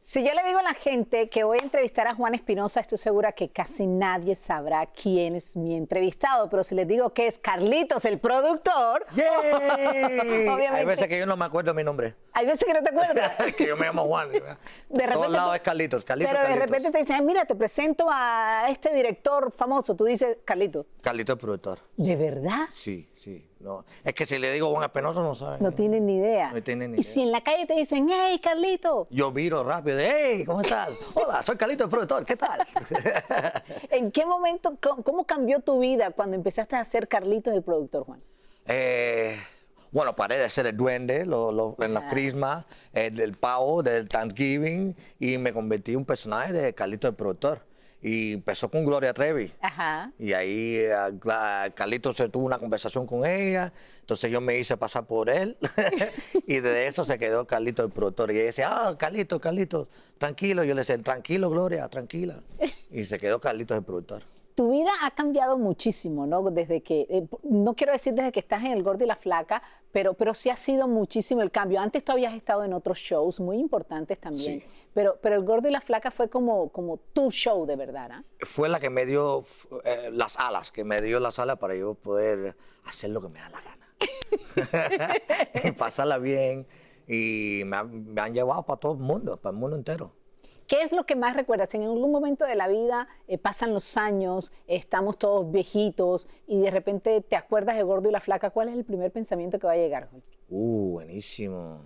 Si yo le digo a la gente que voy a entrevistar a Juan Espinosa, estoy segura que casi nadie sabrá quién es mi entrevistado. Pero si les digo que es Carlitos, el productor, obviamente. Hay veces que yo no me acuerdo mi nombre. Hay veces que no te acuerdas. Que yo me llamo Juan. De todos lados es Carlitos. Pero de repente te dicen, mira, te presento a este director famoso. Tú dices, Carlitos. Carlitos, el productor. ¿De verdad? Sí, sí. No. Es que si le digo Juan Espinosa, no saben. No tienen ni idea. No tienen ni y idea. si en la calle te dicen, hey, Carlitos. Yo miro rápido, hey, ¿cómo estás? Hola, soy Carlitos, el productor, ¿qué tal? ¿En qué momento, cómo cambió tu vida cuando empezaste a ser Carlitos, el productor, Juan? Bueno, paré de ser el duende en las crismas, del pavo, del Thanksgiving, y me convertí en un personaje de Carlitos, el productor. Y empezó con Gloria Trevi. Ajá. Y ahí Carlitos se tuvo una conversación con ella, entonces yo me hice pasar por él y de eso se quedó Carlitos el productor. Y ella decía, Carlitos, tranquilo. Yo le decía, tranquilo, Gloria, tranquila. Y se quedó Carlitos el productor. Tu vida ha cambiado muchísimo, ¿no? Desde que, no quiero decir desde que estás en El Gordo y la Flaca, pero sí ha sido muchísimo el cambio. Antes tú habías estado en otros shows muy importantes también, Sí. pero El Gordo y la Flaca fue como tu show de verdad, ¿ah? Fue la que me dio las alas, para yo poder hacer lo que me da la gana. Y pasarla bien, y me han llevado para todo el mundo, para el mundo entero. ¿Qué es lo que más recuerdas? Si en algún momento de la vida pasan los años, estamos todos viejitos y de repente te acuerdas de Gordo y la Flaca, ¿cuál es el primer pensamiento que va a llegar, Juan? Buenísimo.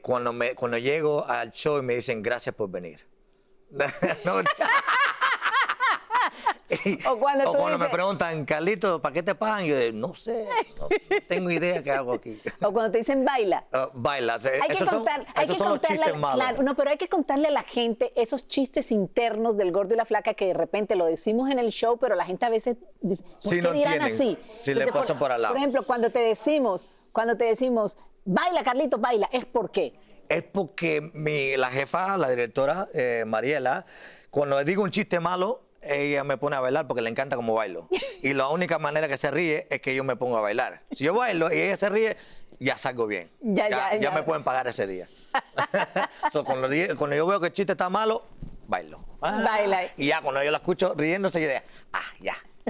Cuando llego al show y me dicen gracias por venir. No, O cuando me preguntan, Carlitos, ¿para qué te pagan? Yo digo, no sé, no tengo idea qué hago aquí. O cuando te dicen baila. Baila. Esos son los chistes malos. Claro, no, pero hay que contarle a la gente esos chistes internos del Gordo y la Flaca que de repente lo decimos en el show, pero la gente a veces dice, ¿por qué dirán así? Si le pasan por al lado. Por ejemplo, cuando te decimos, baila, Carlitos, baila, ¿es por qué? Es porque la jefa, la directora, Mariela, cuando le digo un chiste malo, ella me pone a bailar porque le encanta cómo bailo. Y la única manera que se ríe es que yo me pongo a bailar. Si yo bailo y ella se ríe, ya salgo bien. Ya me pueden pagar ese día. Cuando yo veo que el chiste está malo, bailo. Baila. Y ya cuando yo la escucho riéndose, yo digo,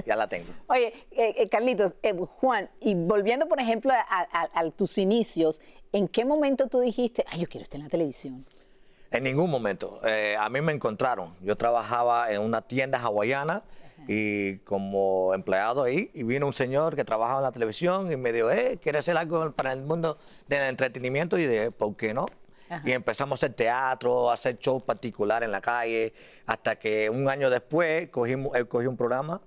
ya la tengo. Oye, Carlitos, Juan, y volviendo, por ejemplo, a tus inicios, ¿en qué momento tú dijiste, yo quiero estar en la televisión? En ningún momento. A mí me encontraron. Yo trabajaba en una tienda hawaiana y como empleado ahí, y vino un señor que trabajaba en la televisión y me dijo, ¿quieres hacer algo para el mundo del entretenimiento? Y dije, ¿por qué no? Ajá. Y empezamos a hacer teatro, a hacer shows particulares en la calle, hasta que un año después él cogió un programa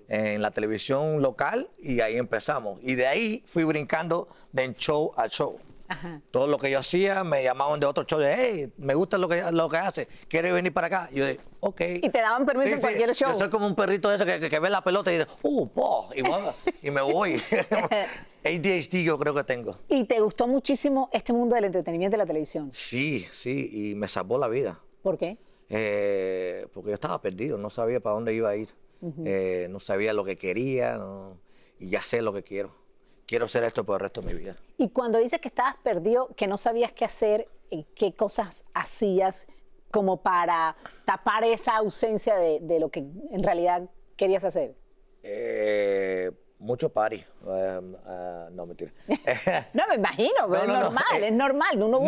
en la televisión local y ahí empezamos. Y de ahí fui brincando de show a show. Ajá. Todo lo que yo hacía, me llamaban de otro show, hey, me gusta lo que hace, ¿quieres venir para acá? Y yo dije, ok. Y te daban permiso en cualquier show. Yo soy como un perrito ese que ve la pelota y dice, y me voy. ADHD yo creo que tengo. ¿Y te gustó muchísimo este mundo del entretenimiento y la televisión? Sí, y me salvó la vida. ¿Por qué? Porque yo estaba perdido, no sabía para dónde iba a ir, no sabía lo que quería, y ya sé lo que quiero. Quiero hacer esto por el resto de mi vida. Y cuando dices que estabas perdido, que no sabías qué hacer, ¿qué cosas hacías como para tapar esa ausencia de lo que en realidad querías hacer? Mucho party. No, mentira. No, me imagino, pero es normal. Uno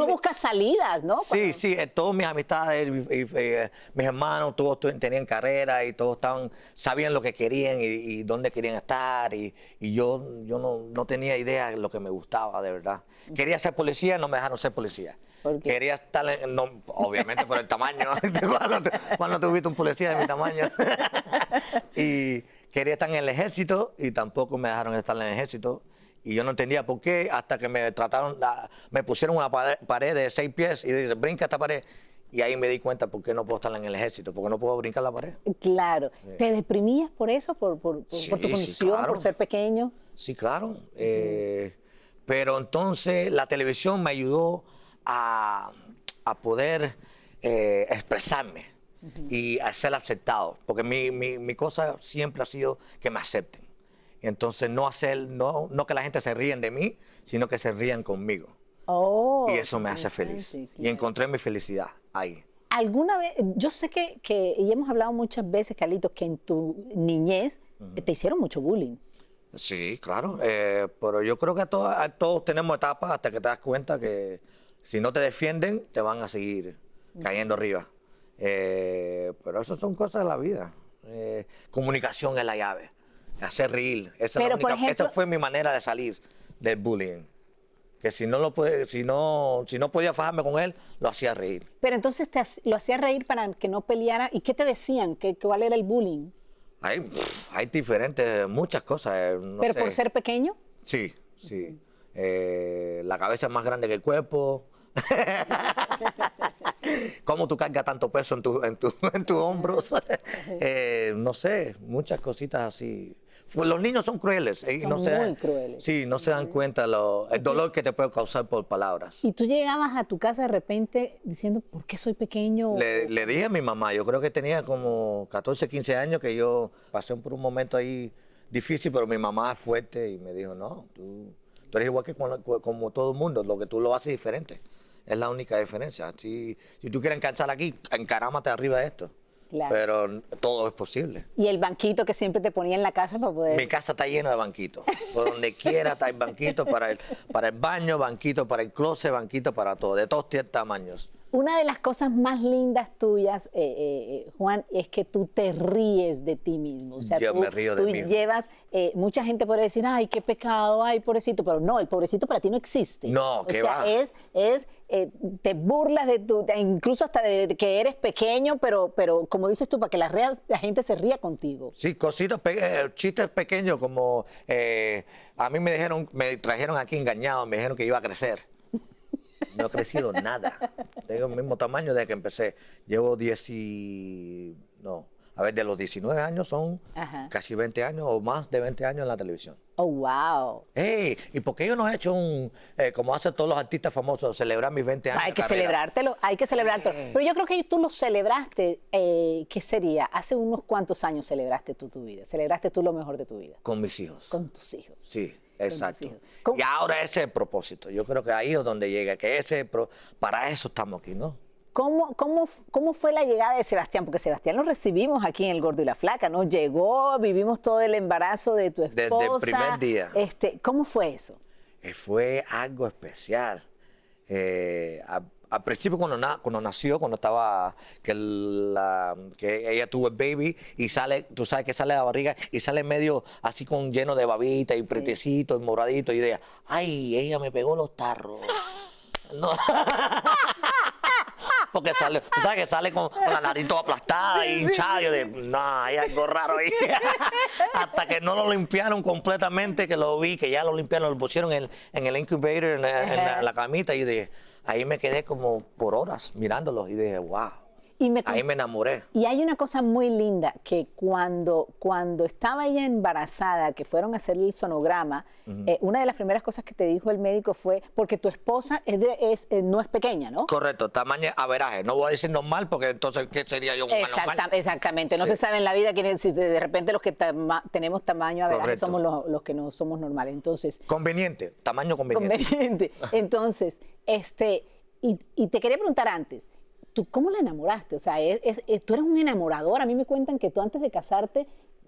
busca salidas, ¿no? Sí, todas mis amistades, mis hermanos, todos tenían carrera y todos sabían lo que querían y dónde querían estar. Y yo no tenía idea de lo que me gustaba, de verdad. Quería ser policía, no me dejaron ser policía. Quería estar, obviamente por el tamaño. cuando tuviste un policía de mi tamaño. Y quería estar en el ejército y tampoco me dejaron estar en el ejército. Y yo no entendía por qué hasta que me pusieron una pared de 6 pies y dice, brinca esta pared. Y ahí me di cuenta por qué no puedo estar en el ejército, porque no puedo brincar la pared. Claro. ¿Te deprimías por eso, por tu condición, sí, claro, por ser pequeño? Sí, claro. Pero entonces la televisión me ayudó a poder expresarme. Y a ser aceptado, porque mi cosa siempre ha sido que me acepten. Y entonces no que la gente se ríen de mí, sino que se rían conmigo. Oh, Y eso me hace feliz. interesante, Y claro. encontré mi felicidad ahí. ¿Alguna vez, yo sé y hemos hablado muchas veces, Carlitos, que en tu niñez te hicieron mucho bullying? Sí, claro. Pero yo creo que a todos tenemos etapas hasta que te das cuenta que si no te defienden, te van a seguir cayendo arriba. Pero eso son cosas de la vida. Comunicación es la llave. Hacer reír. Esa, es la Pero, por única- ejemplo- esa fue mi manera de salir del bullying. Que si no podía fajarme con él, lo hacía reír. Pero entonces lo hacía reír para que no peleara. ¿Y qué te decían? ¿Cuál era el bullying? Hay diferentes, muchas cosas. No ¿Pero sé. por ser pequeño? Sí, sí. La cabeza es más grande que el cuerpo. ¿Cómo tú cargas tanto peso en tus hombros? No sé, muchas cositas así. Los niños son crueles. Son no se, muy crueles. Sí, no se dan cuenta el dolor que te puede causar por palabras. Y tú llegabas a tu casa de repente diciendo, ¿por qué soy pequeño? Le dije a mi mamá, yo creo que tenía como 14, 15 años que yo pasé por un momento ahí difícil, pero mi mamá es fuerte y me dijo, no, tú eres igual que como todo el mundo, lo que tú lo haces diferente. Es la única diferencia. Si tú quieres encansar aquí, encarámate arriba de esto. Claro. Pero todo es posible. Y el banquito que siempre te ponía en la casa para poder... Mi casa está llena de banquitos. Por donde quiera hay banquitos para el baño, banquitos para el closet, banquitos para todo, de todos tamaños. Una de las cosas más lindas tuyas, Juan, es que tú te ríes de ti mismo. O sea, Yo me río de tú mí. llevas, mucha gente puede decir, ay, qué pecado, ay, pobrecito, pero no, el pobrecito para ti no existe. No, o ¿qué sea, va? te burlas incluso hasta de que eres pequeño, pero como dices tú, para que la gente se ría contigo. Sí, cositas, chistes pequeños como a mí me trajeron aquí engañado, me dijeron que iba a crecer. No he crecido nada. Tengo el mismo tamaño desde que empecé. Llevo de los 19 años son Ajá. casi 20 años o más de 20 años en la televisión. Oh, wow. Hey, ¿y por qué yo no he hecho como hacen todos los artistas famosos, celebrar mis 20 años Hay de que carrera? celebrártelo, hay que celebrártelo. Pero yo creo que tú lo celebraste, ¿qué sería? Hace unos cuantos años celebraste tú tu vida, celebraste tú lo mejor de tu vida, Con mis hijos. con tus hijos. Sí, exacto. hijos. ¿Cómo? Y ahora ese es el propósito. Yo creo que ahí es donde llega, para eso estamos aquí, ¿no? ¿Cómo fue la llegada de Sebastián? Porque Sebastián lo recibimos aquí en El Gordo y la Flaca, ¿no? Llegó, vivimos todo el embarazo de tu esposa. Desde el primer día. ¿Cómo fue eso? Fue algo especial. Al principio cuando nació, cuando estaba, que ella tuvo el baby y tú sabes que sale de la barriga y sale medio así lleno de babita y pretecito y moradito y de, ay, ella me pegó los tarros. No. Porque tú sabes que sale con la nariz toda aplastada y hinchada. Yo de, no, hay algo raro ahí. Hasta que no lo limpiaron completamente, que lo vi, que ya lo limpiaron, lo pusieron en el incubator, en la camita. Y ahí me quedé como por horas mirándolo y dije, wow. Ahí me enamoré. Y hay una cosa muy linda, que cuando estaba ella embarazada, que fueron a hacer el sonograma, una de las primeras cosas que te dijo el médico fue, porque tu esposa no es pequeña, ¿no? Correcto, tamaño averaje. No voy a decir normal porque entonces, ¿qué sería yo? Normal? Exactamente, no Sí. se sabe en la vida si de repente los que tenemos tamaño averaje Correcto. somos los que no somos normales. Entonces, Conveniente, tamaño conveniente. conveniente. Entonces, y te quería preguntar antes, ¿tú cómo la enamoraste? O sea, tú eres un enamorador. A mí me cuentan que tú antes de casarte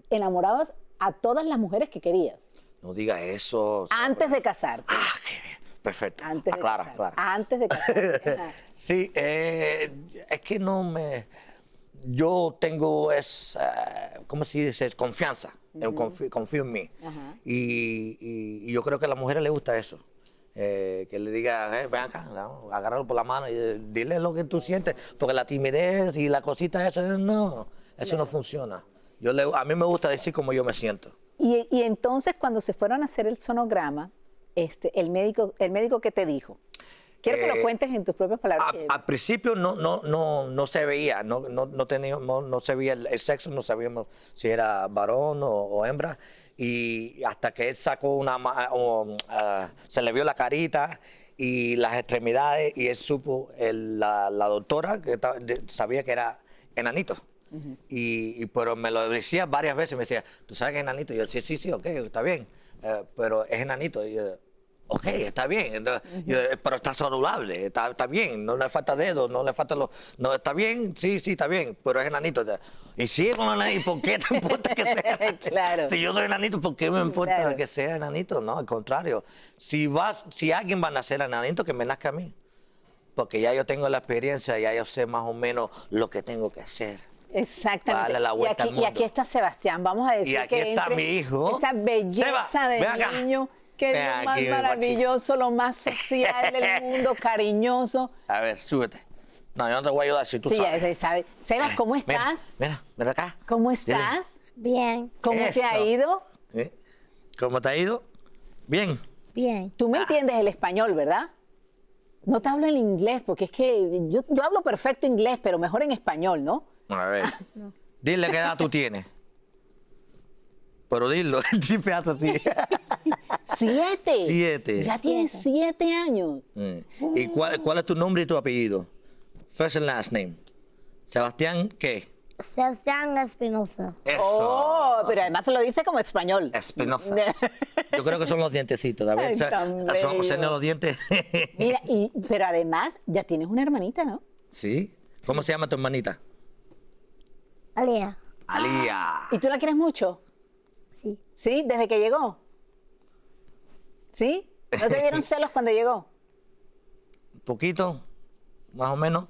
enamorabas a todas las mujeres que querías. No diga eso. Antes de casarte. Ah, qué bien. Perfecto. Antes de Aclara, casarte. aclara. Antes de casarte. Ajá. Sí, es que yo tengo ¿cómo se dice? Confianza. Confío en mí. Ajá. Y yo creo que a las mujeres les gusta eso. Que le diga, ven acá, ¿no? Agárralo por la mano y dile lo que tú sientes. Porque la timidez y la cosita esa, no, eso no funciona. A mí me gusta decir cómo yo me siento. Y entonces, cuando se fueron a hacer el sonograma, el médico ¿qué te dijo? Quiero que lo cuentes en tus propias palabras. Al principio no se veía, no se veía el sexo, no sabíamos si era varón o hembra. Y hasta que él sacó se le vio la carita y las extremidades y él supo, la doctora que sabía que era enanito. Pero me lo decía varias veces, me decía, ¿tú sabes que es enanito? Y yo decía, sí, ok, está bien, pero es enanito. Y yo, Ok, está bien, pero está saludable, está bien, no le falta dedos, no le falta los... No, está bien, sí, está bien, pero es enanito. Y sigue con la ¿y por qué te importa que sea enanito? Claro. Si yo soy enanito, ¿por qué me importa Claro. que sea enanito? No, al contrario. Si alguien va a nacer enanito, que me nazca a mí. Porque ya yo tengo la experiencia, ya yo sé más o menos lo que tengo que hacer. Exactamente. Darle la vuelta al y mundo. aquí está Sebastián, vamos a decir Y aquí que está entre mi hijo. esta belleza Seba, de ven acá. niño, que es Ven lo más aquí, maravilloso, lo más social del mundo, cariñoso. A ver, súbete. No, yo no te voy a ayudar si tú Sí, sabes. ya sabe. Sebas, ¿cómo estás? Mira acá. ¿Cómo Dile. estás? Bien, ¿Cómo te ha Eso. ido? ¿Eh? ¿Cómo te ha ido? Bien. bien. Tú me entiendes el español, ¿verdad? No te hablo en inglés, porque es que yo hablo perfecto inglés, pero mejor en español, ¿no? A ver. Dile qué edad tú tienes. Pero dilo, él siempre hace así. 7. 7. Ya tienes 7 años. ¿Y cuál es tu nombre y tu apellido? First and last name. Sebastián, ¿qué? Sebastián Espinosa. Eso. Oh, pero además te lo dice como español. Espinosa. Yo creo que son los dientecitos, a ver. Ay, tan Son bello. los dientes. Mira, pero además ya tienes una hermanita, ¿no? ¿Sí? ¿Cómo se llama tu hermanita? Alea. Alía. ¿Y tú la quieres mucho? Sí. ¿Sí? ¿Desde que llegó? ¿Sí? ¿No te dieron celos cuando llegó? Poquito, más o menos.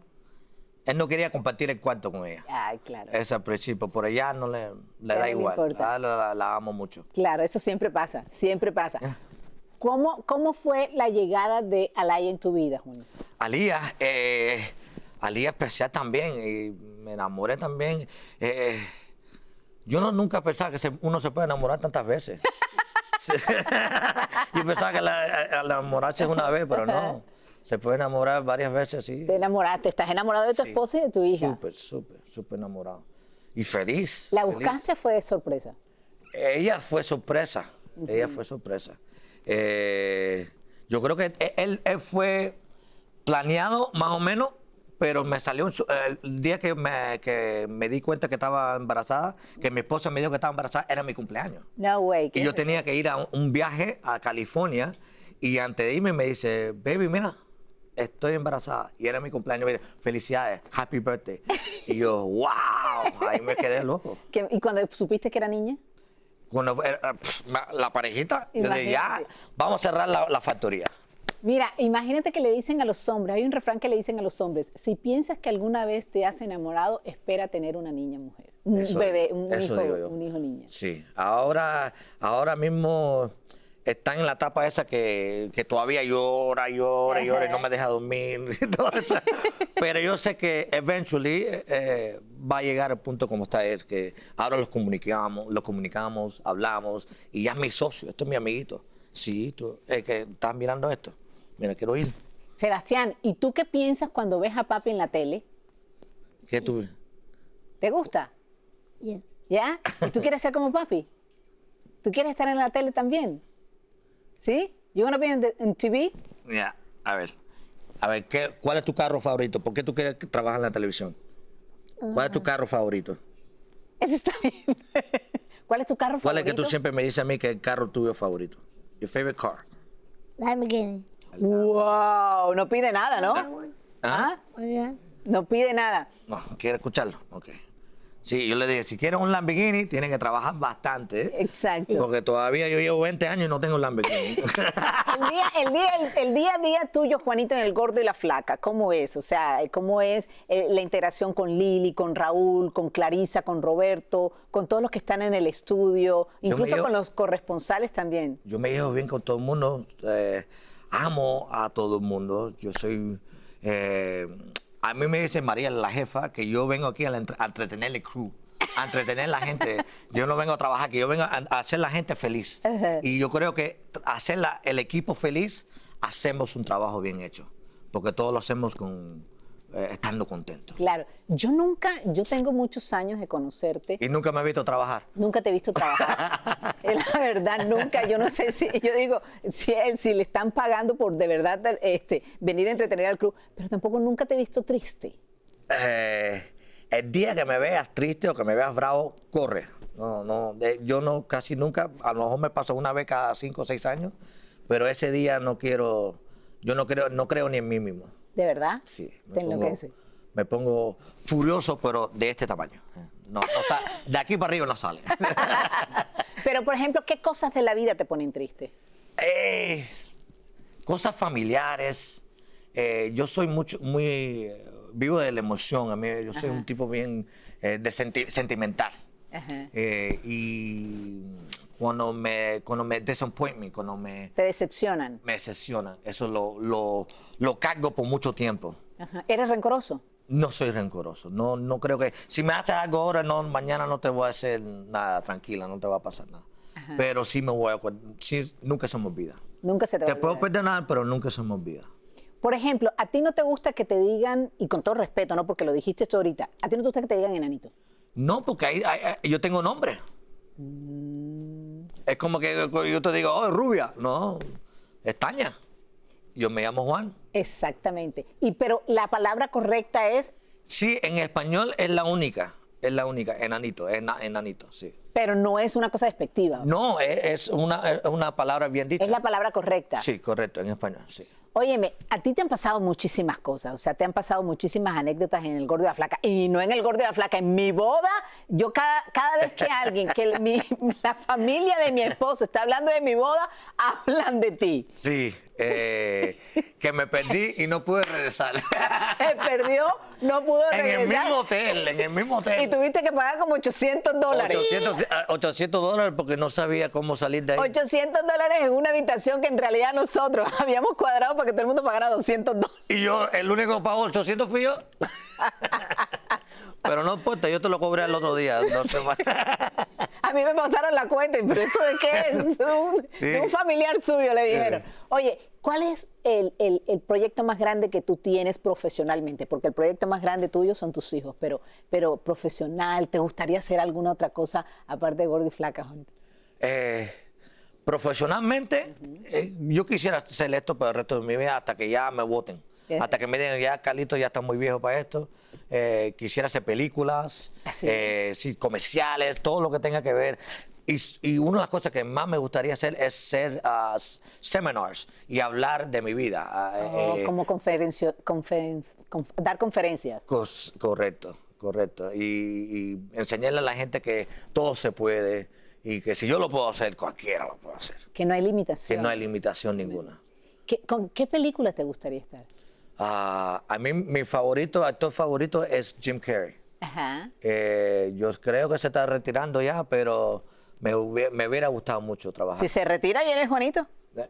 Él no quería compartir el cuarto con ella. Ay, claro. Ese al principio, por allá no le Ya da no le igual. importa. La amo mucho. Claro, eso siempre pasa, siempre pasa. Ya. ¿Cómo fue la llegada de Alaya en tu vida, Juan? Alía, Alía especial también, y me enamoré también. Yo nunca pensaba que uno se puede enamorar tantas veces. Yo pensaba que al enamorarse es una vez, pero no. Se puede enamorar varias veces, sí. Te enamoraste, estás enamorado de tu Sí. esposa y de tu hija. Súper enamorado. Y feliz. ¿La feliz. buscaste o fue de sorpresa? Ella fue sorpresa. Ella fue sorpresa. Yo creo que él fue planeado más o menos, pero me salió el día que me di cuenta que estaba embarazada, que mi esposa me dijo que estaba embarazada, era mi cumpleaños. No way. Y yo tenía que ir a un viaje a California y antes de irme me dice, baby, mira, estoy embarazada. Y era mi cumpleaños, mira, felicidades, happy birthday. Y yo, wow, ahí me quedé loco. ¿Y cuando supiste que era niña? Cuando la parejita, yo dije, ya, Imagínate. vamos a cerrar la factoría. Mira, imagínate que le dicen a los hombres, hay un refrán que le dicen a los hombres, si piensas que alguna vez te has enamorado, espera tener una niña mujer. Un Eso- bebé, un eso digo yo. hijo niña. Sí, ahora mismo está en la etapa esa que todavía llora y no me deja dormir. Y todo eso. Pero yo sé que eventually va a llegar al punto como está él, que ahora los comunicamos, hablamos, y ya es mi socio, esto es mi amiguito. Sí, tú, que estás mirando esto. Mira, quiero ir. Sebastián, ¿y tú qué piensas cuando ves a papi en la tele? ¿Qué tú? ¿Te gusta? Bien. ¿Ya? ¿Y tú quieres ser como papi? ¿Tú quieres estar en la tele también? ¿Sí? You wanna be in TV? Ya, a ver, ¿cuál es tu carro favorito? ¿Por qué tú quieres trabajar en la televisión? ¿Cuál es tu carro favorito? Eso está bien. ¿Cuál es tu carro ¿Cuál es favorito? que tú siempre me dices a mí que es el carro tuyo favorito? Your favorite car. Lamborghini. Wow, no pide nada, ¿no? ¿Ah? Muy bien. No pide nada. No, ¿quiere escucharlo? Ok. Sí, yo le dije, si quieres un Lamborghini, tienen que trabajar bastante. Exacto. Porque todavía yo llevo 20 años y no tengo un Lamborghini. El día a día tuyo, Juanito, en El Gordo y la Flaca, ¿cómo es? O sea, ¿cómo es la integración con Lili, con Raúl, con Clarisa, con Roberto, con todos los que están en el estudio, incluso llevo- con los corresponsales también? Yo me llevo bien con todo el mundo. Amo a todo el mundo. Yo soy... a mí me dice María, la jefa, que yo vengo aquí a entretener el crew, a entretener a la gente. Yo no vengo a trabajar, que yo vengo a hacer la gente feliz. Ajá. Y yo creo que hacer el equipo feliz, hacemos un trabajo bien hecho. Porque todos lo hacemos estando contentos. Claro, yo tengo muchos años de conocerte. Y nunca me he visto trabajar. Nunca te he visto trabajar. La verdad, nunca. Yo no sé si, yo digo, si le están pagando por de verdad venir a entretener al club, pero tampoco nunca te he visto triste. El día que me veas triste o que me veas bravo, corre. Yo no, casi nunca, a lo mejor me pasa una vez cada 5 o 6 años, pero ese día no quiero, yo no creo ni en mí mismo. ¿De verdad? Sí, Te enloquece. me pongo furioso, pero de este tamaño. De aquí para arriba no sale. Pero, por ejemplo, ¿qué cosas de la vida te ponen triste? Cosas familiares. Yo soy vivo de la emoción. Yo soy un tipo bien sentimental. Ajá. Y cuando me disappoint me, cuando Te decepcionan. me decepcionan, eso lo cargo por mucho tiempo. Ajá. ¿Eres rencoroso? No soy rencoroso. No creo que si me haces algo ahora, mañana no te voy a hacer nada, tranquila, no te va a pasar nada. Ajá. Pero sí me voy a acordar. Sí, nunca se me olvida. Nunca se te va a Te puedo olvidar. perdonar, pero nunca se me olvida. Por ejemplo, ¿a ti no te gusta que te digan, y con todo respeto, no porque lo dijiste esto ahorita, ¿a ti no te gusta que te digan enanito? No, porque yo tengo nombre. Es como que yo te digo, oh, rubia. No, es Tania. Yo me llamo Juan. Exactamente. Pero la palabra correcta es, Sí, en español es la única, enanito, enanito, sí. pero no es una cosa despectiva. No, es una palabra bien dicha. Es la palabra correcta. Sí, correcto, en español, sí. Óyeme, a ti te han pasado muchísimas cosas, o sea, te han pasado muchísimas anécdotas en el Gordo y la Flaca, y no en el Gordo y la Flaca, en mi boda, yo cada vez que alguien, la familia de mi esposo está hablando de mi boda, hablan de ti. Sí, que me perdí y no pude regresar. Se perdió, no pudo En el regresar. mismo hotel. Y tuviste que pagar como $800. $800 porque no sabía cómo salir de ahí. $800 en una habitación que en realidad nosotros habíamos cuadrado para que todo el mundo pagara $200. Y yo, el único que pagó 800 fui yo. Pero no importa, yo te lo cobré el otro día. No te A mí me pasaron la cuenta, pero ¿esto de qué es? De un familiar suyo, le dijeron. Oye, ¿cuál es el proyecto más grande que tú tienes profesionalmente? Porque el proyecto más grande tuyo son tus hijos, pero profesional, ¿te gustaría hacer alguna otra cosa aparte de Gordo y Flaca, Juanito? Profesionalmente, yo quisiera hacer esto para el resto de mi vida hasta que ya me voten. Hasta que me digan, ya Carlito ya está muy viejo para esto. Quisiera hacer películas, sí, comerciales, todo lo que tenga que ver. Y una de las cosas que más me gustaría hacer es ser seminars y hablar de mi vida. Como dar conferencias. Correcto. Y enseñarle a la gente que todo se puede y que si yo lo puedo hacer, cualquiera lo puede hacer. Que no hay limitación. Que no hay limitación ninguna. ¿Con qué película te gustaría estar? A mí mi actor favorito es Jim Carrey. Ajá. Yo creo que se está retirando ya, pero me hubiera gustado mucho trabajar. Si se retira, ¿vienes, Juanito?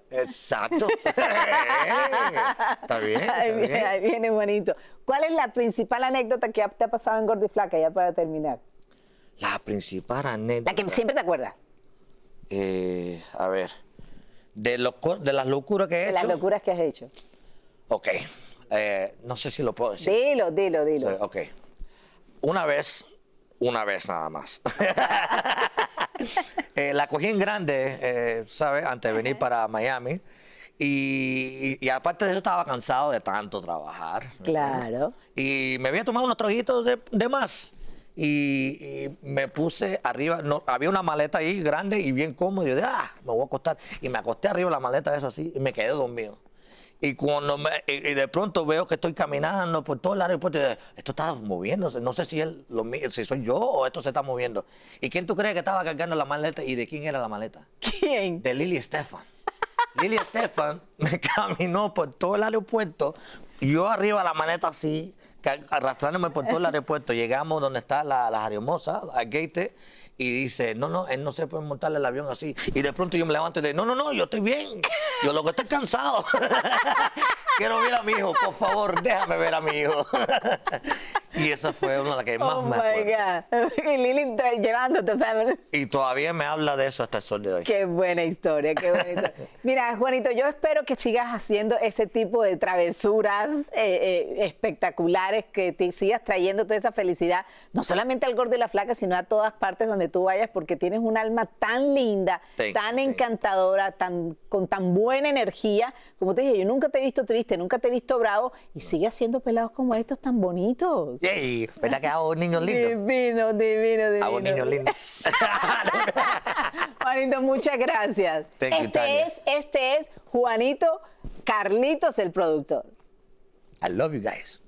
Exacto. Está bien. Ahí viene, Juanito. ¿Cuál es la principal anécdota que te ha pasado en Gordo y Flaca, ya para terminar? La principal anécdota. La que siempre te acuerdas. A ver. De las locuras que he hecho. De las locuras que has hecho. Ok. No sé si lo puedo decir. Dilo. Ok. Una vez nada más. La cogí en grande, ¿sabes? Antes de venir para Miami. Y aparte de eso estaba cansado de tanto trabajar. Claro. Y me había tomado unos traguitos de más. Y me puse arriba, había una maleta ahí grande y bien cómoda. Y yo dije, me voy a acostar. Y me acosté arriba de la maleta, eso así, y me quedé dormido. Y cuando y de pronto veo que estoy caminando por todo el aeropuerto, y esto está moviéndose. No sé si soy yo o esto se está moviendo. ¿Y quién tú crees que estaba cargando la maleta y de quién era la maleta? ¿Quién? De Lily Estefan. Lily Estefan me caminó por todo el aeropuerto, yo arriba de la maleta así, arrastrándome por todo el aeropuerto. Llegamos donde está la hermosa, al gate, y dice, no, él no se puede montarle el avión así. Y de pronto yo me levanto y digo, no, yo estoy bien. Yo lo que estoy cansado. Quiero ver a mi hijo, por favor, déjame ver a mi hijo. Y esa fue una de las que más me acuerdo. Oh, my God. Y Lili llevándote, o sea... Y todavía me habla de eso hasta el sol de hoy. Qué buena historia, qué buena historia. Mira, Juanito, yo espero que sigas haciendo ese tipo de travesuras espectaculares, que te sigas trayendo toda esa felicidad, no solamente al Gordo y la Flaca, sino a todas partes donde tú vayas, porque tienes un alma tan linda, tan encantadora, con tan buena energía. Como te dije, yo nunca te he visto triste, nunca te he visto bravo, y sigue haciendo pelados como estos tan bonitos. Yay, ¿verdad que hago niños lindos? Divino, divino, divino. Hago niños lindos. Juanito, muchas gracias. Thank you, Tania. Este es Juanito Carlitos, el productor. I love you guys.